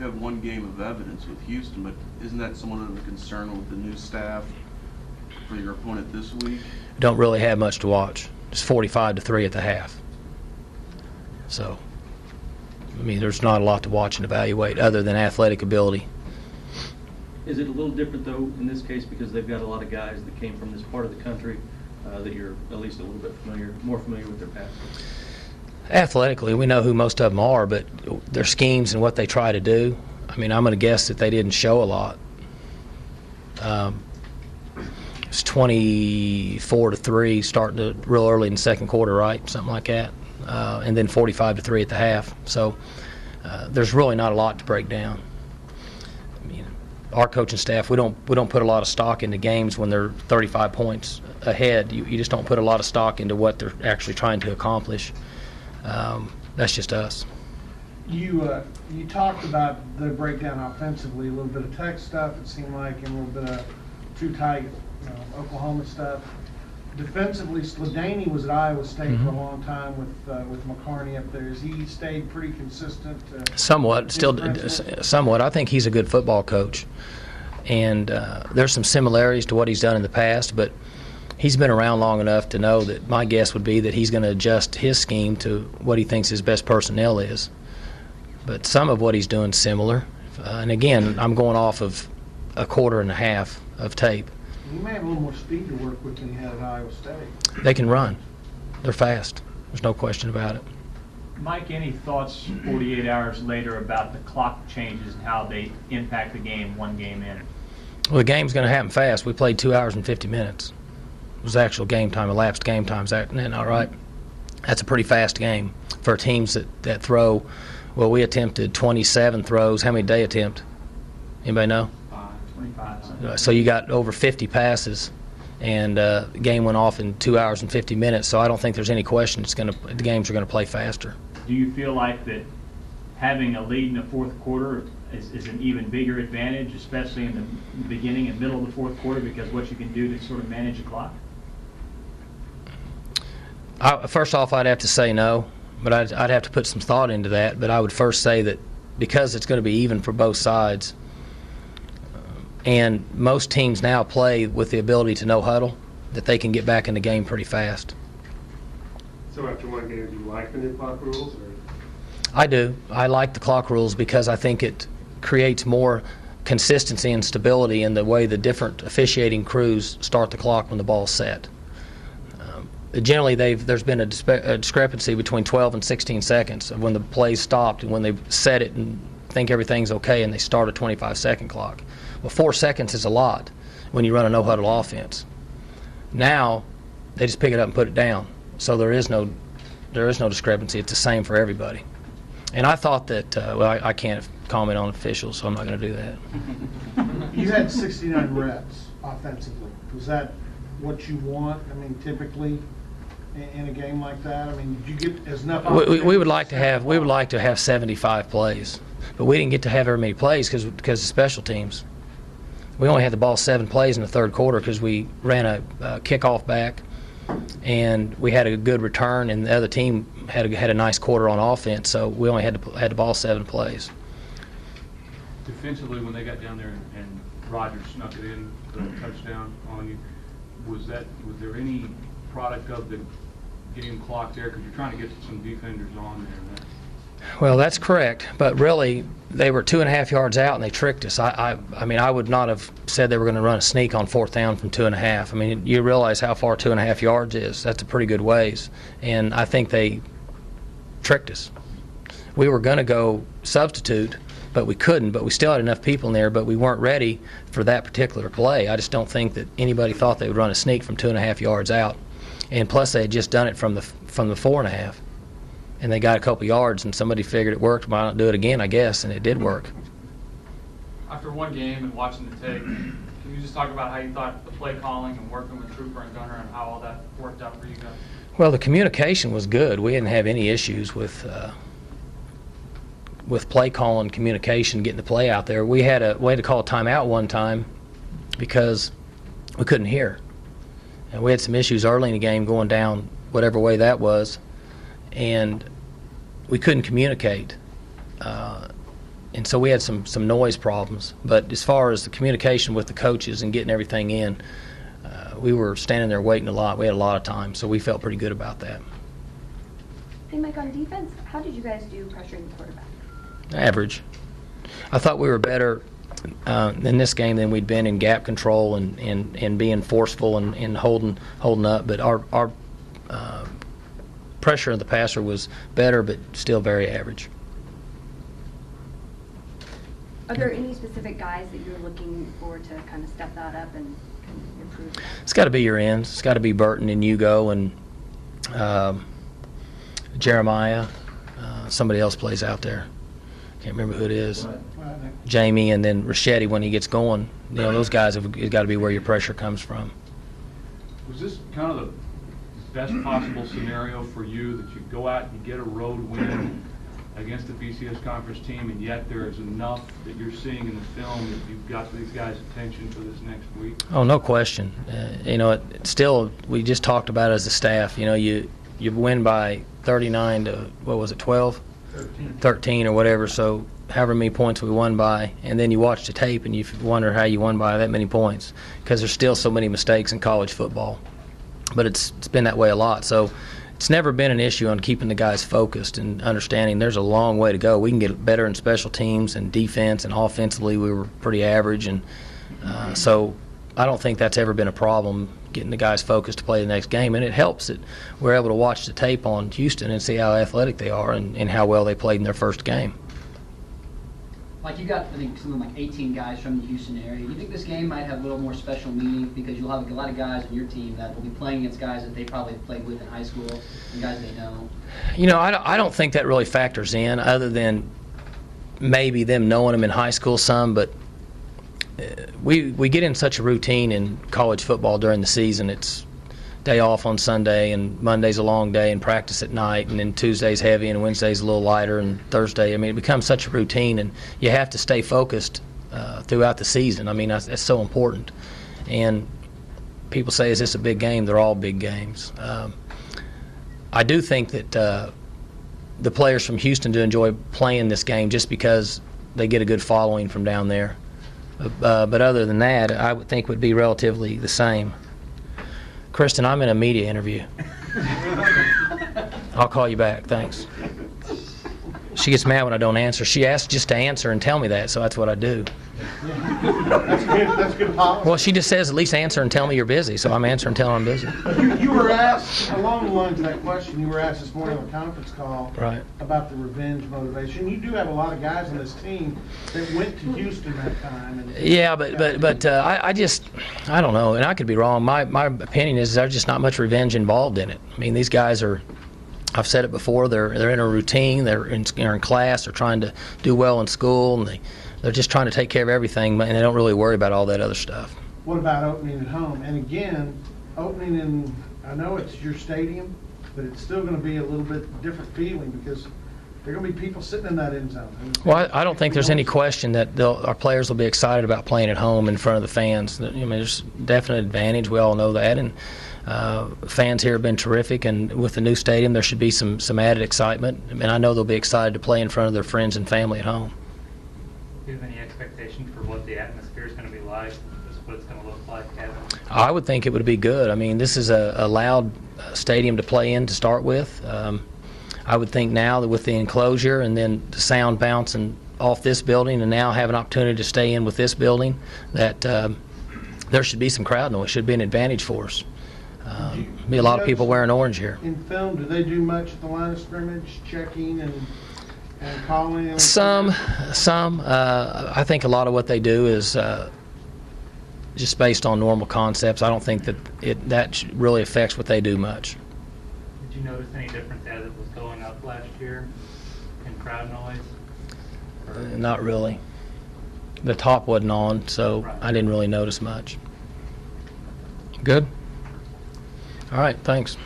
have one game of evidence with Houston, but isn't that somewhat of a concern with the new staff for your opponent this week? Don't really have much to watch. It's 45-3 at the half. So, I mean, there's not a lot to watch and evaluate other than athletic ability. Is it a little different, though, in this case, because they've got a lot of guys that came from this part of the country that you're at least a little bit more familiar with their past? Athletically, we know who most of them are, but their schemes and what they try to do, I mean, I'm going to guess that they didn't show a lot. It's 24-3 starting to real early in the second quarter, right? Something like that. And then 45-3 at the half. So there's really not a lot to break down. I mean, our coaching staff, we don't put a lot of stock into games when they're 35 points ahead. You just don't put a lot of stock into what they're actually trying to accomplish. That's just us. You talked about the breakdown offensively, a little bit of Tech stuff, it seemed like, and a little bit of too tight, Oklahoma stuff. Defensively, Sladany was at Iowa State for a long time with McCarney up there. Has he stayed pretty consistent? Somewhat. Somewhat. I think he's a good football coach. And there's some similarities to what he's done in the past, but he's been around long enough to know that my guess would be that he's going to adjust his scheme to what he thinks his best personnel is. But some of what he's doing is similar. And again, I'm going off of a quarter and a half of tape. He may have a little more speed to work with than he had at Iowa State. They can run. They're fast. There's no question about it. Mike, any thoughts 48 hours later about the clock changes and how they impact the game one game in? Well, the game's going to happen fast. We played 2 hours and 50 minutes. It was actual game time, elapsed game time. Is that all right? That's a pretty fast game for teams that throw. Well, we attempted 27 throws. How many did they attempt? Anybody know? 25. So you got over 50 passes, and the game went off in 2 hours and 50 minutes. So I don't think there's any question the games are going to play faster. Do you feel like that having a lead in the fourth quarter is an even bigger advantage, especially in the beginning and middle of the fourth quarter, because what you can do to sort of manage the clock? First off, I'd have to say no, but I'd have to put some thought into that. But I would first say that because it's going to be even for both sides, and most teams now play with the ability to no huddle, that they can get back in the game pretty fast. So after one game, do you like the new clock rules? Or? I do. I like the clock rules because I think it creates more consistency and stability in the way the different officiating crews start the clock when the ball's set. Generally, there's been a discrepancy between 12 and 16 seconds of when the play's stopped and when they set it and think everything's okay and they start a 25-second clock. Well, 4 seconds is a lot when you run a no-huddle offense. Now, they just pick it up and put it down. So there is no discrepancy. It's the same for everybody. And I thought that, I can't comment on officials, so I'm not going to do that. You had 69 reps offensively. Was that what you want? I mean, typically in a game like that, I mean, did you get as enough? We would like to have 75 plays, but we didn't get to have very many plays because of special teams. We only had the ball 7 plays in the third quarter because we ran a kickoff back, and we had a good return, and the other team had a nice quarter on offense, so we only had the ball 7 plays. Defensively, when they got down there and Rogers snuck it in for a touchdown on you, was there any product of the getting clocked there? Because you're trying to get some defenders on there. Well, that's correct, but really they were 2.5 yards out and they tricked us. I mean, I would not have said they were going to run a sneak on 4th down from 2.5. I mean, you realize how far 2.5 yards is. That's a pretty good ways, and I think they tricked us. We were going to go substitute, but we couldn't. But we still had enough people in there, but we weren't ready for that particular play. I just don't think that anybody thought they would run a sneak from 2.5 yards out, and plus they had just done it from the 4.5. And they got a couple yards, and somebody figured it worked. Why not do it again, I guess, and it did work. After one game and watching the tape, can you just talk about how you thought the play calling and working with Trooper and Gunner and how all that worked out for you guys? Well, the communication was good. We didn't have any issues with play calling, communication, getting the play out there. We had to call a timeout one time because we couldn't hear. And we had some issues early in the game going down whatever way that was, and we couldn't communicate. and so we had some noise problems. But as far as the communication with the coaches and getting everything in, we were standing there waiting a lot. We had a lot of time, so we felt pretty good about that. Hey, Mike, on defense, how did you guys do pressuring the quarterback? Average. I thought we were better in this game than we'd been in gap control and being forceful and holding up. But our pressure of the passer was better, but still very average. Are there any specific guys that you're looking for to kind of step that up and improve that? It's got to be your ends. It's got to be Burton and Hugo and Jeremiah. Somebody else plays out there. Can't remember who it is. Jamie, and then Rachetti when he gets going. You know, those guys have got to be where your pressure comes from. Was this kind of the best possible scenario for you, that you go out and you get a road win against the BCS conference team, and yet there is enough that you're seeing in the film that you've got these guys' attention for this next week? Oh, no question. You know, still, we just talked about it as a staff. You know, you win by 39 to, what was it, 12? 13 or whatever, so however many points we won by, and then you watch the tape and you wonder how you won by that many points, because there's still so many mistakes in college football. But it's been that way a lot, so it's never been an issue on keeping the guys focused and understanding there's a long way to go. We can get better in special teams and defense, and offensively we were pretty average, and so I don't think that's ever been a problem, getting the guys focused to play the next game. And it helps that we're able to watch the tape on Houston and see how athletic they are and how well they played in their first game. Like, you got, I think, something like 18 guys from the Houston area. Do you think this game might have a little more special meaning because you'll have a lot of guys on your team that will be playing against guys that they probably played with in high school and guys they know? You know, I don't think that really factors in, other than maybe them knowing them in high school some, but we get in such a routine in college football during the season. It's day off on Sunday, and Monday's a long day, and practice at night, and then Tuesday's heavy, and Wednesday's a little lighter, and Thursday. I mean, it becomes such a routine, and you have to stay focused throughout the season. I mean, that's so important. And people say, is this a big game? They're all big games. I do think that the players from Houston do enjoy playing this game just because they get a good following from down there. But other than that, I would think would be relatively the same. Kristen, I'm in a media interview. I'll call you back. Thanks. She gets mad when I don't answer. She asks just to answer and tell me that, so that's what I do. That's good policy. Well, she just says, at least answer and tell me you're busy, so I'm answering and telling I'm busy. You were asked, along the lines of that question, you were asked this morning on the conference call Right. about the revenge motivation. You do have a lot of guys on this team that went to Houston that time. And Yeah, but I don't know, and I could be wrong. My opinion is there's just not much revenge involved in it. I mean, these guys are, I've said it before, they're in a routine, they're in class, they're trying to do well in school, and they're just trying to take care of everything, and they don't really worry about all that other stuff. What about opening at home? And again, opening in, I know it's your stadium, but it's still going to be a little bit different feeling because there are going to be people sitting in that end zone. Well, I don't think there's any question that our players will be excited about playing at home in front of the fans. I mean, there's definite advantage. We all know that, and fans here have been terrific. And with the new stadium, there should be some added excitement. I mean, I know they'll be excited to play in front of their friends and family at home. Do you have any expectation for what the atmosphere is going to be like, just what it's going to look like, Kevin? I would think it would be good. I mean, this is a loud stadium to play in to start with. I would think now that with the enclosure and then the sound bouncing off this building and now have an opportunity to stay in with this building, that there should be some crowd noise. Should be an advantage for us. Be a lot of people wearing orange here. In film, do they do much at the line of scrimmage, checking and calling? Some. I think a lot of what they do is just based on normal concepts. I don't think that that really affects what they do much. Did you notice any difference as it was going up last year in crowd noise? Not really. The top wasn't on, so Right. I didn't really notice much. Good? All right, thanks.